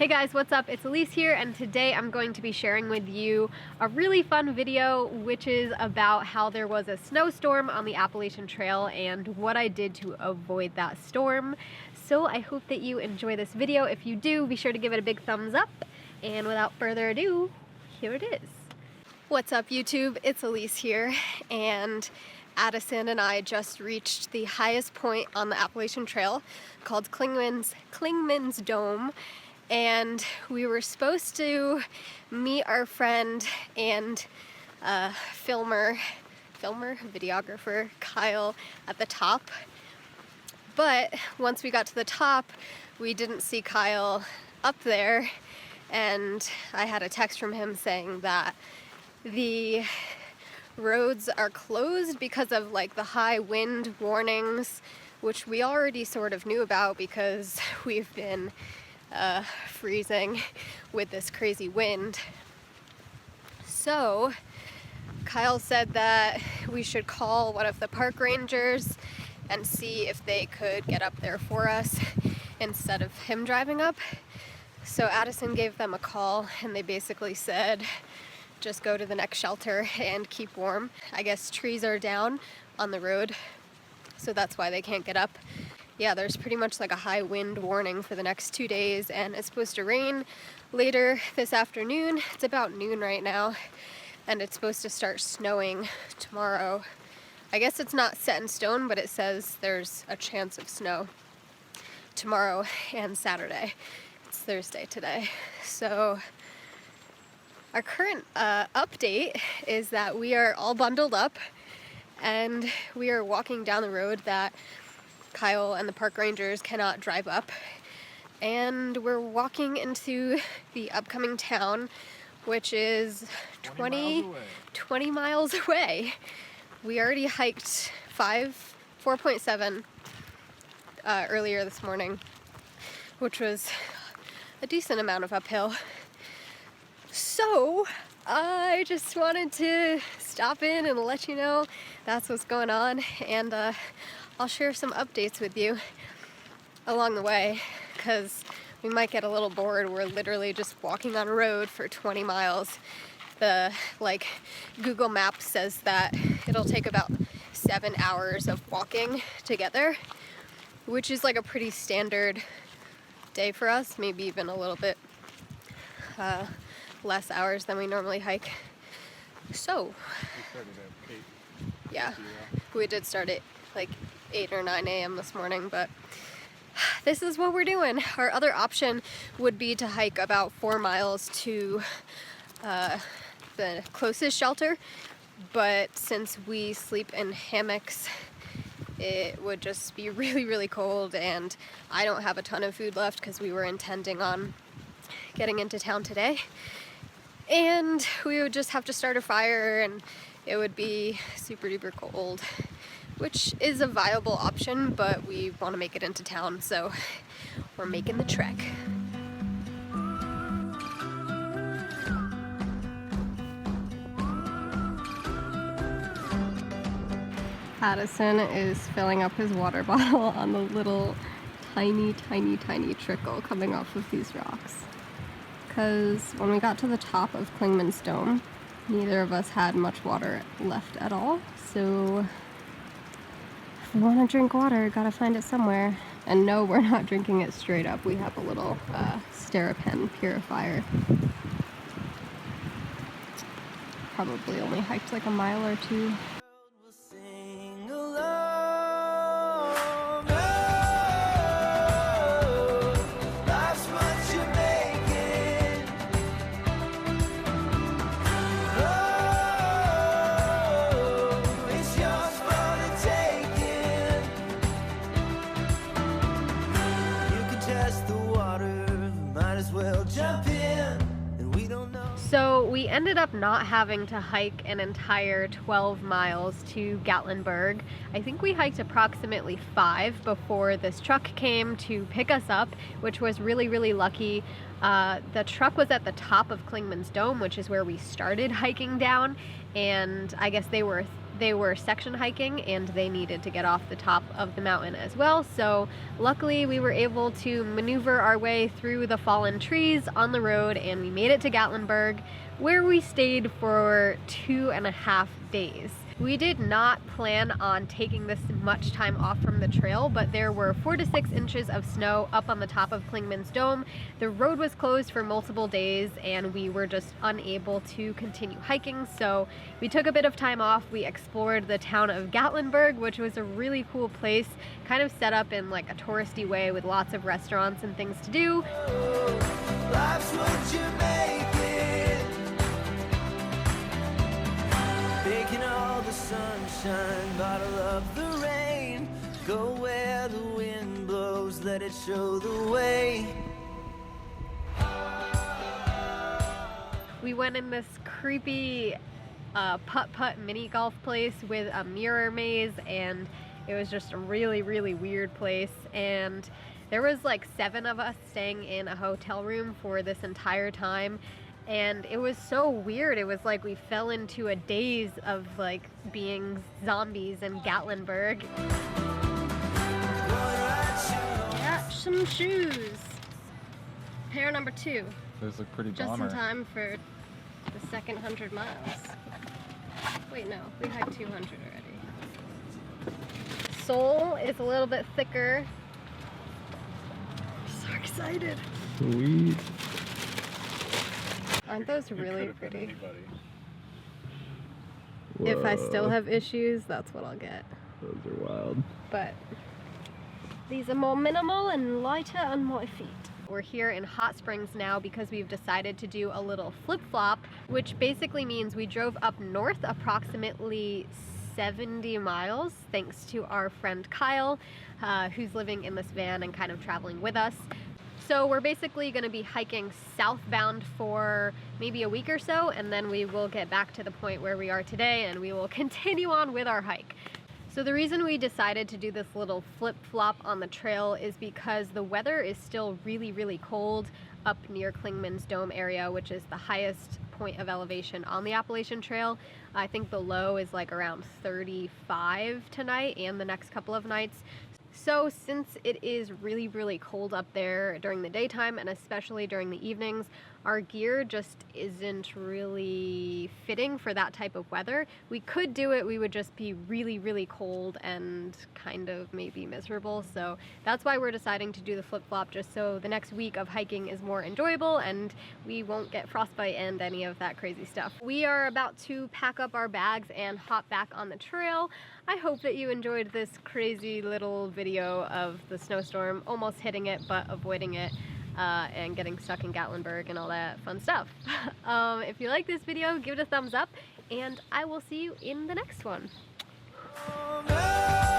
Hey guys, what's up? It's Alyse here, and today I'm going to be sharing with you a really fun video which is about how there was a snowstorm on the Appalachian Trail and what I did to avoid that storm. So I hope that you enjoy this video. If you do, be sure to give it a big thumbs up, and without further ado, here it is. What's up YouTube? It's Alyse here, and Addison and I just reached the highest point on the Appalachian Trail called Clingman's Dome. And we were supposed to meet our friend and videographer, Kyle, at the top. But once we got to the top, we didn't see Kyle up there, and I had a text from him saying that the roads are closed because of like the high wind warnings, which we already sort of knew about because we've been freezing with this crazy wind. So Kyle said that we should call one of the park rangers and see if they could get up there for us instead of him driving up. So Addison gave them a call, and they basically said just go to the next shelter and keep warm. I guess trees are down on the road, so that's why they can't get up. Yeah, there's pretty much like a high wind warning for the next 2 days, and it's supposed to rain later this afternoon. It's about noon right now, and it's supposed to start snowing tomorrow. I guess it's not set in stone, but it says there's a chance of snow tomorrow and Saturday. It's Thursday today. So our current update is that we are all bundled up, and we are walking down the road that Kyle and the park rangers cannot drive up, and we're walking into the upcoming town, which is 20 miles away. We already hiked 4.7 earlier this morning, which was a decent amount of uphill. So I just wanted to stop in and let you know that's what's going on, and I'll share some updates with you along the way, because we might get a little bored. We're literally just walking on a road for 20 miles. The Google Maps says that it'll take about 7 hours of walking together, which is like a pretty standard day for us, maybe even a little bit less hours than we normally hike. So we started at 8. Yeah, we did start at like 8 or 9 a.m. this morning, but this is what we're doing. Our other option would be to hike about 4 miles to the closest shelter, but since we sleep in hammocks, it would just be really, really cold, and I don't have a ton of food left because we were intending on getting into town today, and we would just have to start a fire, and it would be super duper cold, which is a viable option, but we want to make it into town, so we're making the trek. Addison is filling up his water bottle on the little tiny trickle coming off of these rocks. Because when we got to the top of Clingman's Dome, neither of us had much water left at all, so if we want to drink water, gotta find it somewhere. And no, we're not drinking it straight up. We have a little Sterapen purifier. Probably only hiked like a mile or 2. So we ended up not having to hike an entire 12 miles to Gatlinburg. I think we hiked approximately 5 before this truck came to pick us up, which was really, really lucky. The truck was at the top of Clingman's Dome, which is where we started hiking down, and I guess they they were section hiking and they needed to get off the top of the mountain as well. So luckily we were able to maneuver our way through the fallen trees on the road, and we made it to Gatlinburg, where we stayed for 2.5 days. We did not plan on taking this much time off from the trail, but there were 4 to 6 inches of snow up on the top of Clingman's Dome. The road was closed for multiple days and we were just unable to continue hiking, so we took a bit of time off. We explored the town of Gatlinburg, which was a really cool place, kind of set up in like a touristy way with lots of restaurants and things to do. Life's what you make it. Taking all the sunshine, bottle up the rain. Go where the wind blows, let it show the way. We went in this creepy putt-putt mini golf place with a mirror maze, and it was just a really, really weird place. And there was like 7 of us staying in a hotel room for this entire time, and it was so weird. It was like we fell into a daze of like being zombies in Gatlinburg. Got some shoes. Pair number 2. Those look pretty Just bomber. in time for the second 100 miles. Wait, no, we hiked 200 already. Sole is a little bit thicker. I'm so excited. Sweet. Aren't those really pretty? Whoa. If I still have issues, that's what I'll get. Those are wild. But these are more minimal and lighter on my feet. We're here in Hot Springs now because we've decided to do a little flip-flop, which basically means we drove up north approximately 70 miles thanks to our friend Kyle, who's living in this van and kind of traveling with us. So we're basically going to be hiking southbound for maybe a week or so, and then we will get back to the point where we are today and we will continue on with our hike. So the reason we decided to do this little flip-flop on the trail is because the weather is still really, really cold up near Clingman's Dome area, which is the highest point of elevation on the Appalachian Trail. I think the low is like around 35 tonight and the next couple of nights. So since it is really, really cold up there during the daytime and especially during the evenings, our gear just isn't really fitting for that type of weather. We could do it, we would just be really, really cold and kind of maybe miserable. So that's why we're deciding to do the flip-flop, just so the next week of hiking is more enjoyable and we won't get frostbite and any of that crazy stuff. We are about to pack up our bags and hop back on the trail. I hope that you enjoyed this crazy little video of the snowstorm, almost hitting it but avoiding it, and getting stuck in Gatlinburg and all that fun stuff. If you like this video, give it a thumbs up, and I will see you in the next one. Oh, no.